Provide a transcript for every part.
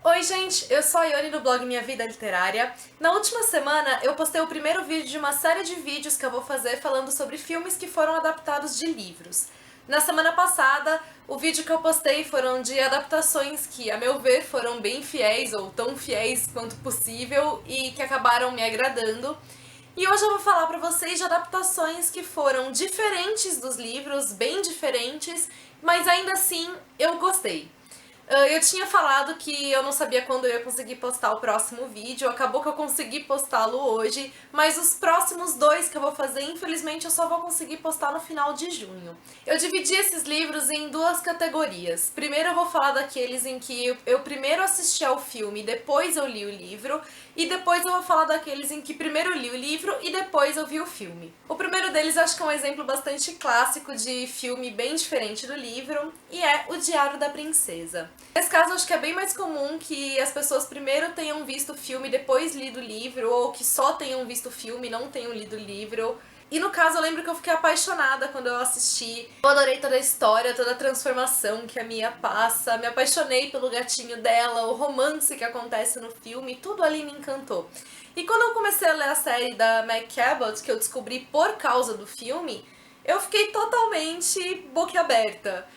Oi gente, eu sou a Ione do blog Minha Vida Literária. Na última semana eu postei o primeiro vídeo de uma série de vídeos que eu vou fazer falando sobre filmes que foram adaptados de livros. Na semana passada, o vídeo que eu postei foram de adaptações que, a meu ver, foram bem fiéis ou tão fiéis quanto possível e que acabaram me agradando. E hoje eu vou falar pra vocês de adaptações que foram diferentes dos livros, bem diferentes, mas ainda assim eu gostei. Eu tinha falado que eu não sabia quando eu ia conseguir postar o próximo vídeo, acabou que eu consegui postá-lo hoje, mas os próximos dois que eu vou fazer, infelizmente, eu só vou conseguir postar no final de junho. Eu dividi esses livros em duas categorias. Primeiro eu vou falar daqueles em que eu primeiro assisti ao filme e depois eu li o livro, e depois eu vou falar daqueles em que primeiro eu li o livro e depois eu vi o filme. O primeiro deles acho que é um exemplo bastante clássico de filme bem diferente do livro, e é O Diário da Princesa. Nesse caso, acho que é bem mais comum que as pessoas primeiro tenham visto o filme e depois lido o livro, ou que só tenham visto o filme e não tenham lido o livro. E no caso, eu lembro que eu fiquei apaixonada quando eu assisti. Eu adorei toda a história, toda a transformação que a Mia passa, me apaixonei pelo gatinho dela, o romance que acontece no filme, tudo ali me encantou. E quando eu comecei a ler a série da Meg Cabot, que eu descobri por causa do filme, eu fiquei totalmente boquiaberta.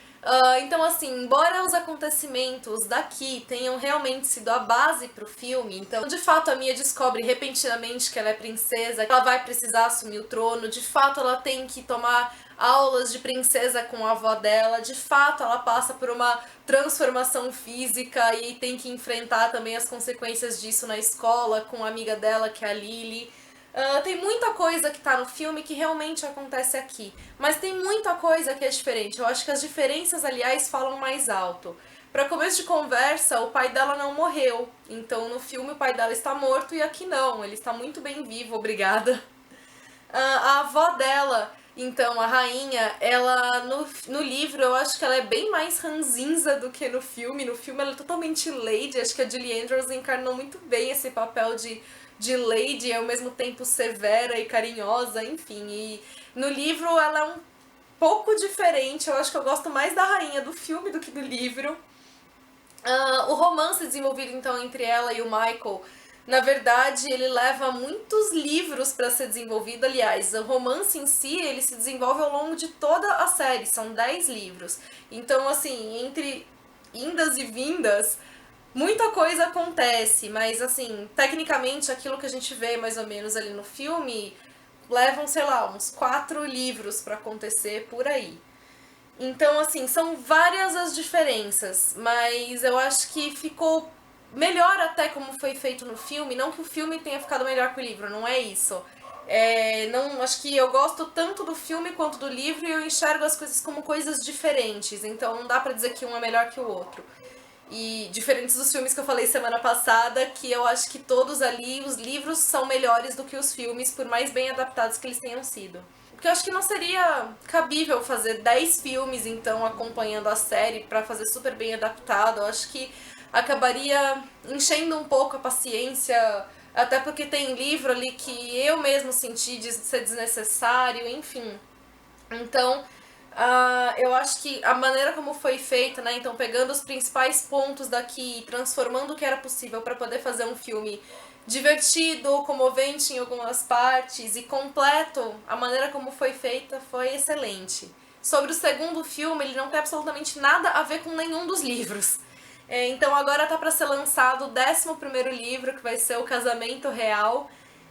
Então, assim, embora os acontecimentos daqui tenham realmente sido a base pro filme, então, de fato, a Mia descobre repentinamente que ela é princesa, que ela vai precisar assumir o trono, de fato, ela tem que tomar aulas de princesa com a avó dela, de fato, ela passa por uma transformação física e tem que enfrentar também as consequências disso na escola com a amiga dela, que é a Lily. Tem muita coisa que tá no filme que realmente acontece aqui, mas tem muita coisa que é diferente. Eu acho que as diferenças, aliás, falam mais alto. Para começo de conversa, o pai dela não morreu, então no filme o pai dela está morto e aqui não, ele está muito bem vivo, obrigada. A avó dela, então, a rainha, ela no livro eu acho que ela é bem mais ranzinza do que no filme. No filme ela é totalmente lady, acho que a Julie Andrews encarnou muito bem esse papel de lady e ao mesmo tempo severa e carinhosa, enfim. E no livro ela é um pouco diferente, eu acho que eu gosto mais da rainha do filme do que do livro. O romance desenvolvido então entre ela e o Michael, na verdade, ele leva muitos livros para ser desenvolvido. Aliás, o romance em si, ele se desenvolve ao longo de toda a série, são 10 livros. Então, assim, entre indas e vindas, muita coisa acontece, mas assim, tecnicamente, aquilo que a gente vê mais ou menos ali no filme, levam, sei lá, uns 4 livros para acontecer por aí. Então, assim, são várias as diferenças, mas eu acho que ficou melhor até como foi feito no filme. Não que o filme tenha ficado melhor que o livro, não é isso. Não, acho que eu gosto tanto do filme quanto do livro e eu enxergo as coisas como coisas diferentes, então não dá pra dizer que um é melhor que o outro. E diferentes dos filmes que eu falei semana passada, que eu acho que todos ali, os livros são melhores do que os filmes, por mais bem adaptados que eles tenham sido. Porque eu acho que não seria cabível fazer 10 filmes, então, acompanhando a série pra fazer super bem adaptado. Eu acho que acabaria enchendo um pouco a paciência, até porque tem livro ali que eu mesmo senti de ser desnecessário, enfim. Então, eu acho que a maneira como foi feita, né? Então, pegando os principais pontos daqui e transformando o que era possível para poder fazer um filme divertido, comovente em algumas partes e completo, a maneira como foi feita foi excelente. Sobre o segundo filme, ele não tem absolutamente nada a ver com nenhum dos livros. Então agora tá para ser lançado o 11º livro, que vai ser O Casamento Real.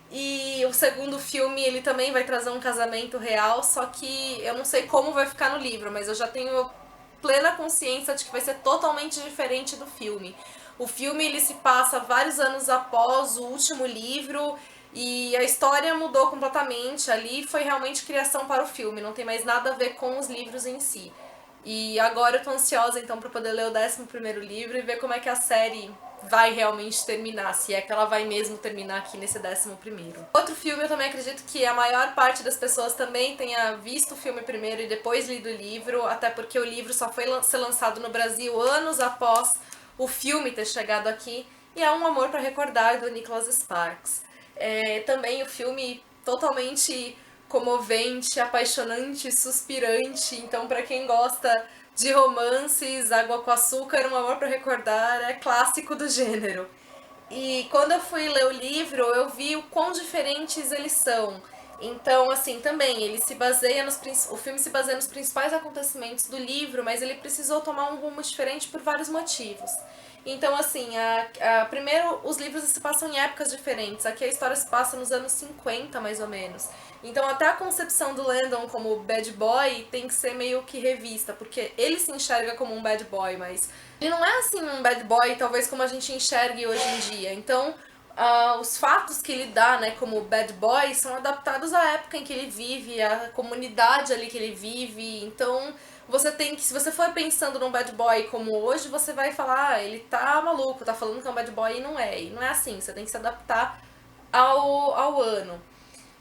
E o segundo filme, ele também vai trazer um casamento real, só que eu não sei como vai ficar no livro, mas eu já tenho plena consciência de que vai ser totalmente diferente do filme. O filme, ele se passa vários anos após o último livro e a história mudou completamente. Ali foi realmente criação para o filme, não tem mais nada a ver com os livros em si. E agora eu tô ansiosa então pra poder ler o 11º livro e ver como é que a série vai realmente terminar, se é que ela vai mesmo terminar aqui nesse 11º. Outro filme eu também acredito que a maior parte das pessoas também tenha visto o filme primeiro e depois lido o livro, até porque o livro só foi ser lançado no Brasil anos após o filme ter chegado aqui, e é Um Amor para Recordar, do Nicholas Sparks. Também o filme totalmente comovente, apaixonante, suspirante. Então, para quem gosta de romances, Água com Açúcar, Um Amor pra Recordar, é clássico do gênero. E quando eu fui ler o livro, eu vi o quão diferentes eles são. Então, assim, também, ele se baseia o filme se baseia nos principais acontecimentos do livro, mas ele precisou tomar um rumo diferente por vários motivos. Então, assim, primeiro, os livros se passam em épocas diferentes. Aqui a história se passa nos anos 50, mais ou menos. Então, até a concepção do Landon como bad boy tem que ser meio que revista, porque ele se enxerga como um bad boy, mas ele não é, assim, um bad boy, talvez como a gente enxergue hoje em dia. Então, os fatos que ele dá, né, como bad boy, são adaptados à época em que ele vive, à comunidade ali que ele vive. Então, você tem que, se você for pensando num bad boy como hoje, você vai falar, ele tá maluco, tá falando que é um bad boy e não é. E não é assim, você tem que se adaptar ao ano.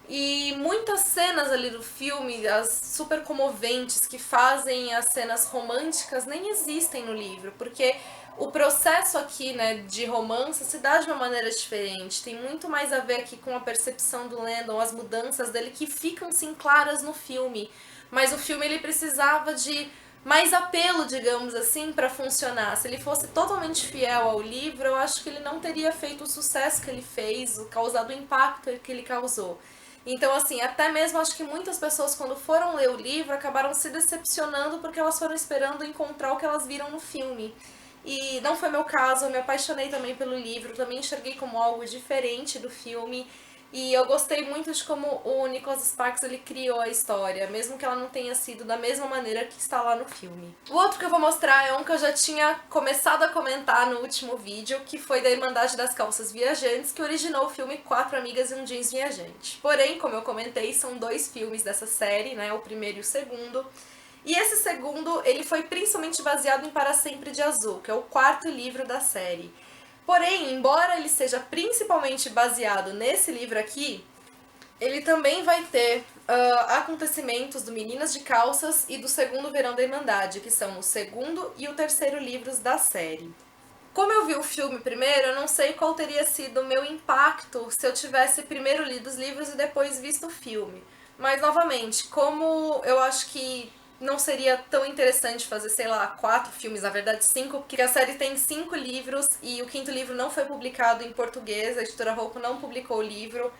E muitas cenas ali do filme, as super comoventes que fazem as cenas românticas, nem existem no livro, porque o processo aqui, né, de romance se dá de uma maneira diferente. Tem muito mais a ver aqui com a percepção do Landon, as mudanças dele que ficam sim claras no filme. Mas o filme ele precisava de mais apelo, digamos assim, para funcionar. Se ele fosse totalmente fiel ao livro, eu acho que ele não teria feito o sucesso que ele fez, causado o impacto que ele causou. Então, assim, até mesmo acho que muitas pessoas, quando foram ler o livro, acabaram se decepcionando porque elas foram esperando encontrar o que elas viram no filme. E não foi meu caso, eu me apaixonei também pelo livro, também enxerguei como algo diferente do filme. E eu gostei muito de como o Nicholas Sparks ele criou a história, mesmo que ela não tenha sido da mesma maneira que está lá no filme. O outro que eu vou mostrar é um que eu já tinha começado a comentar no último vídeo, que foi da Irmandade das Calças Viajantes, que originou o filme Quatro Amigas e um Jeans Viajante. Porém, como eu comentei, são dois filmes dessa série, né, o primeiro e o segundo. E esse segundo, ele foi principalmente baseado em Para Sempre de Azul, que é o quarto livro da série. Porém, embora ele seja principalmente baseado nesse livro aqui, ele também vai ter acontecimentos do Meninas de Calças e do Segundo Verão da Irmandade, que são o segundo e o terceiro livros da série. Como eu vi o filme primeiro, eu não sei qual teria sido o meu impacto se eu tivesse primeiro lido os livros e depois visto o filme. Mas, novamente, como eu acho que não seria tão interessante fazer, sei lá, 4 filmes, na verdade 5, porque a série tem 5 livros e o quinto livro não foi publicado em português, a editora Rocco não publicou o livro.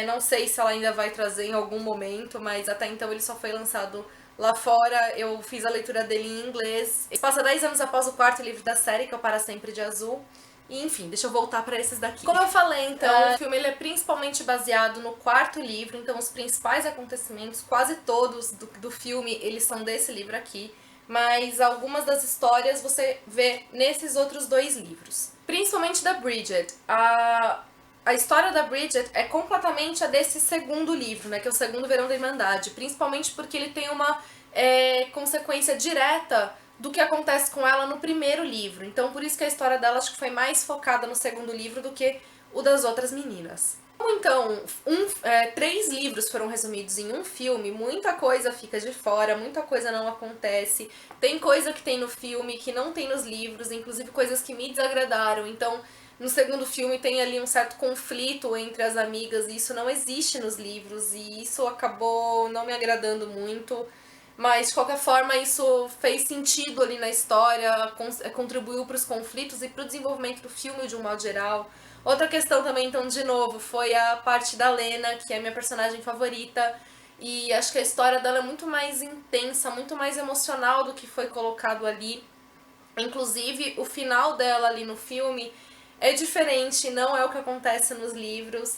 Não sei se ela ainda vai trazer em algum momento, mas até então ele só foi lançado lá fora. Eu fiz a leitura dele em inglês. Ele passa 10 anos após o quarto livro da série, que é o Para Sempre de Azul. E, enfim, deixa eu voltar para esses daqui. Como eu falei, então, o filme ele é principalmente baseado no quarto livro, então os principais acontecimentos, quase todos do filme, eles são desse livro aqui, mas algumas das histórias você vê nesses outros dois livros. Principalmente da Bridget. A história da Bridget é completamente a desse segundo livro, né, que é o Segundo Verão da Irmandade, principalmente porque ele tem uma consequência direta do que acontece com ela no primeiro livro. Então, por isso que a história dela acho que foi mais focada no segundo livro do que o das outras meninas. Então, 3 livros foram resumidos em um filme, muita coisa fica de fora, muita coisa não acontece. Tem coisa que tem no filme que não tem nos livros, inclusive coisas que me desagradaram. Então, no segundo filme tem ali um certo conflito entre as amigas e isso não existe nos livros e isso acabou não me agradando muito. Mas, de qualquer forma, isso fez sentido ali na história, contribuiu para os conflitos e para o desenvolvimento do filme de um modo geral. Outra questão também, então, de novo, foi a parte da Lena, que é a minha personagem favorita. E acho que a história dela é muito mais intensa, muito mais emocional do que foi colocado ali. Inclusive, o final dela ali no filme é diferente, não é o que acontece nos livros.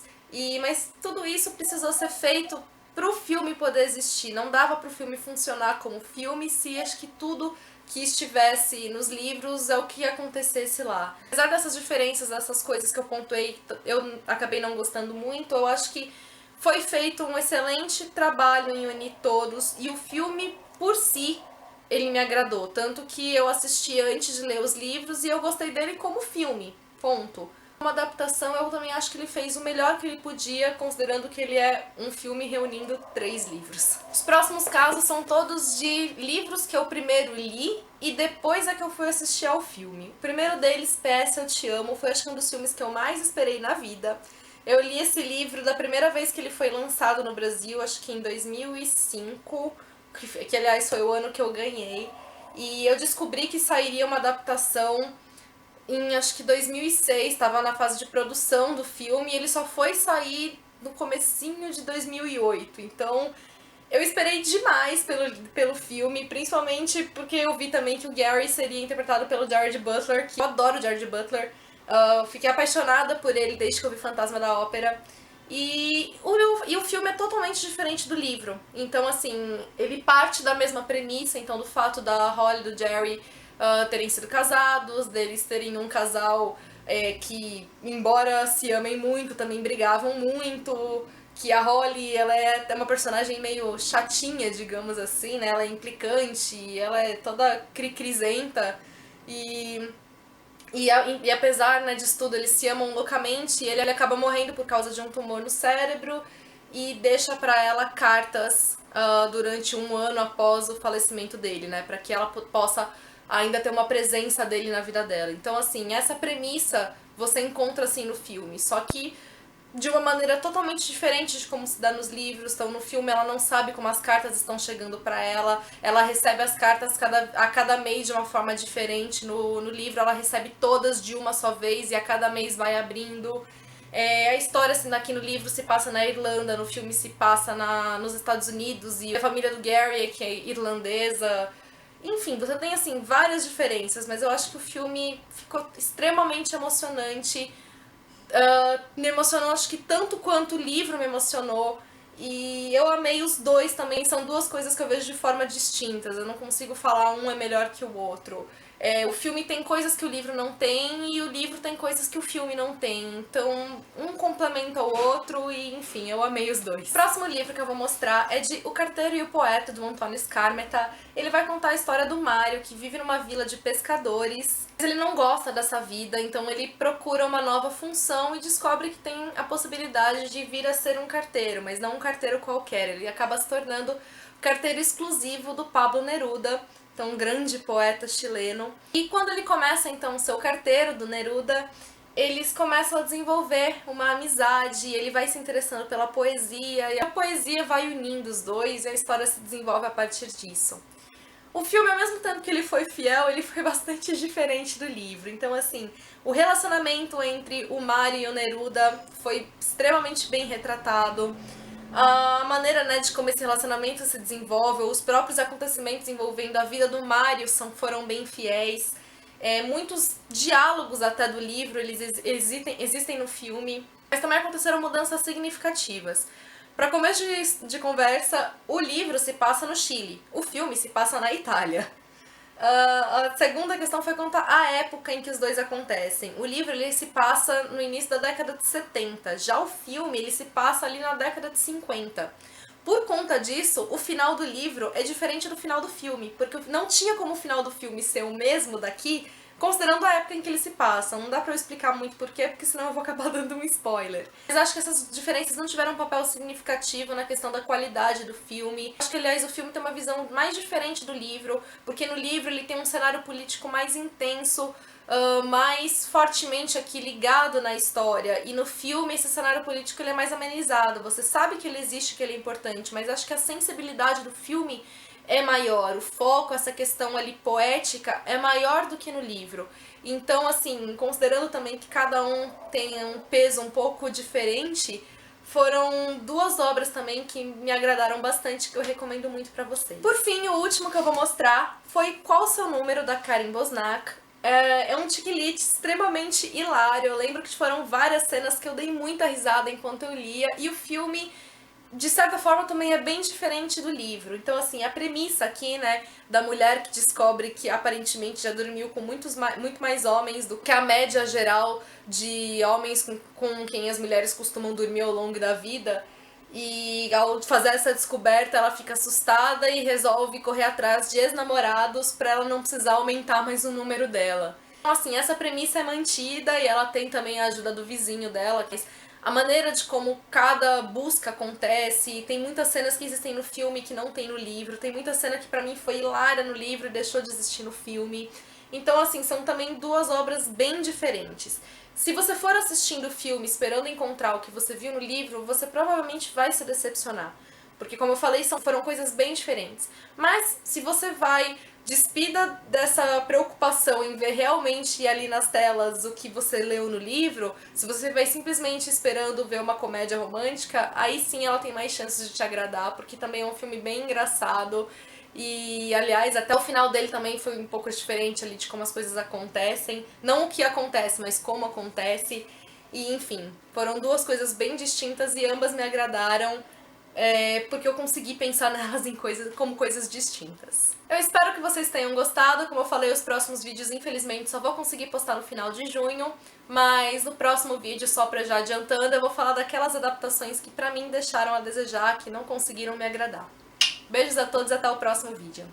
Mas tudo isso precisou ser feito pro filme poder existir. Não dava pro filme funcionar como filme se acho que tudo que estivesse nos livros é o que acontecesse lá. Apesar dessas diferenças, dessas coisas que eu pontuei, eu acabei não gostando muito, eu acho que foi feito um excelente trabalho em unir todos e o filme, por si, ele me agradou. Tanto que eu assisti antes de ler os livros e eu gostei dele como filme. Ponto. Uma adaptação, eu também acho que ele fez o melhor que ele podia, considerando que ele é um filme reunindo 3 livros. Os próximos casos são todos de livros que eu primeiro li e depois é que eu fui assistir ao filme. O primeiro deles, PS Eu Te Amo, foi acho que um dos filmes que eu mais esperei na vida. Eu li esse livro da primeira vez que ele foi lançado no Brasil, acho que em 2005, que aliás foi o ano que eu ganhei. E eu descobri que sairia uma adaptação em acho que 2006, estava na fase de produção do filme, e ele só foi sair no comecinho de 2008. Então, eu esperei demais pelo filme, principalmente porque eu vi também que o Gary seria interpretado pelo Jared Butler, que eu adoro o Jared Butler. Fiquei apaixonada por ele desde que eu vi Fantasma da Ópera. E o filme é totalmente diferente do livro. Então, assim, ele parte da mesma premissa, então, do fato da Holly e do Jerry terem sido casados, deles terem um casal que, embora se amem muito, também brigavam muito. Que a Holly, ela é uma personagem meio chatinha, digamos assim, né? Ela é implicante, ela é toda cri-crisenta. E e apesar, né, disso tudo, eles se amam loucamente, e ele acaba morrendo por causa de um tumor no cérebro e deixa pra ela cartas durante um ano após o falecimento dele, né, pra que ela possa ainda ter uma presença dele na vida dela. Então, assim, essa premissa você encontra, assim, no filme, só que de uma maneira totalmente diferente de como se dá nos livros. Então, no filme, ela não sabe como as cartas estão chegando pra ela. Ela recebe as cartas a cada mês de uma forma diferente. No livro, ela recebe todas de uma só vez e a cada mês vai abrindo. A história, assim, aqui no livro se passa na Irlanda, no filme se passa nos Estados Unidos, e a família do Gary, que é irlandesa. Enfim, você tem, assim, várias diferenças, mas eu acho que o filme ficou extremamente emocionante. Me emocionou, acho que tanto quanto o livro me emocionou. E eu amei os dois também, são duas coisas que eu vejo de forma distintas. Eu não consigo falar um é melhor que o outro. O filme tem coisas que o livro não tem e o livro tem coisas que o filme não tem. Então, um complementa o outro e, enfim, eu amei os dois. O próximo livro que eu vou mostrar é de O Carteiro e o Poeta, do Antônio Skármeta. Ele vai contar a história do Mário, que vive numa vila de pescadores. Mas ele não gosta dessa vida, então ele procura uma nova função e descobre que tem a possibilidade de vir a ser um carteiro, mas não um carteiro qualquer. Ele acaba se tornando o carteiro exclusivo do Pablo Neruda, então um grande poeta chileno. E quando ele começa então o seu carteiro do Neruda, eles começam a desenvolver uma amizade, ele vai se interessando pela poesia, e a poesia vai unindo os dois e a história se desenvolve a partir disso. O filme, ao mesmo tempo que ele foi fiel, ele foi bastante diferente do livro. Então, assim, o relacionamento entre o Mário e o Neruda foi extremamente bem retratado. A maneira, né, de como esse relacionamento se desenvolve, os próprios acontecimentos envolvendo a vida do Mário foram bem fiéis. Muitos diálogos até do livro, eles existem no filme, mas também aconteceram mudanças significativas. Para começo de conversa, o livro se passa no Chile, o filme se passa na Itália. A segunda questão foi contar a época em que os dois acontecem. O livro ele se passa no início da década de 70, já o filme ele se passa ali na década de 50. Por conta disso, o final do livro é diferente do final do filme, porque não tinha como o final do filme ser o mesmo daqui, considerando a época em que eles se passam. Não dá pra eu explicar muito porquê, porque senão eu vou acabar dando um spoiler. Mas acho que essas diferenças não tiveram um papel significativo na questão da qualidade do filme. Acho que, aliás, o filme tem uma visão mais diferente do livro, porque no livro ele tem um cenário político mais intenso, mais fortemente aqui ligado na história, e no filme esse cenário político ele é mais amenizado. Você sabe que ele existe, que ele é importante, mas acho que a sensibilidade do filme é maior, o foco, essa questão ali poética é maior do que no livro. Então, assim, considerando também que cada um tem um peso um pouco diferente, foram duas obras também que me agradaram bastante, que eu recomendo muito pra vocês. Por fim, o último que eu vou mostrar foi Qual o Seu Número, da Karen Bosnak. É um tiquilite extremamente hilário. Eu lembro que foram várias cenas que eu dei muita risada enquanto eu lia, e o filme, de certa forma, também é bem diferente do livro. Então, assim, a premissa aqui, né, da mulher que descobre que aparentemente já dormiu com muito mais homens do que a média geral de homens com quem as mulheres costumam dormir ao longo da vida. E ao fazer essa descoberta, ela fica assustada e resolve correr atrás de ex-namorados pra ela não precisar aumentar mais o número dela. Então, assim, essa premissa é mantida, e ela tem também a ajuda do vizinho dela, que a maneira de como cada busca acontece. Tem muitas cenas que existem no filme que não tem no livro. Tem muita cena que pra mim foi hilária no livro e deixou de existir no filme. Então, assim, são também duas obras bem diferentes. Se você for assistindo o filme esperando encontrar o que você viu no livro, você provavelmente vai se decepcionar. Porque, como eu falei, foram coisas bem diferentes. Mas, se você vai despida dessa preocupação em ver realmente ali nas telas o que você leu no livro. Se você vai simplesmente esperando ver uma comédia romântica, aí sim ela tem mais chances de te agradar, porque também é um filme bem engraçado. E, aliás, até o final dele também foi um pouco diferente ali de como as coisas acontecem. Não o que acontece, mas como acontece. E, enfim, foram duas coisas bem distintas e ambas me agradaram, porque eu consegui pensar nelas como coisas distintas. Eu espero que vocês tenham gostado. Como eu falei, os próximos vídeos, infelizmente, só vou conseguir postar no final de junho. Mas no próximo vídeo, só pra já adiantando, eu vou falar daquelas adaptações que pra mim deixaram a desejar, que não conseguiram me agradar. Beijos a todos e até o próximo vídeo.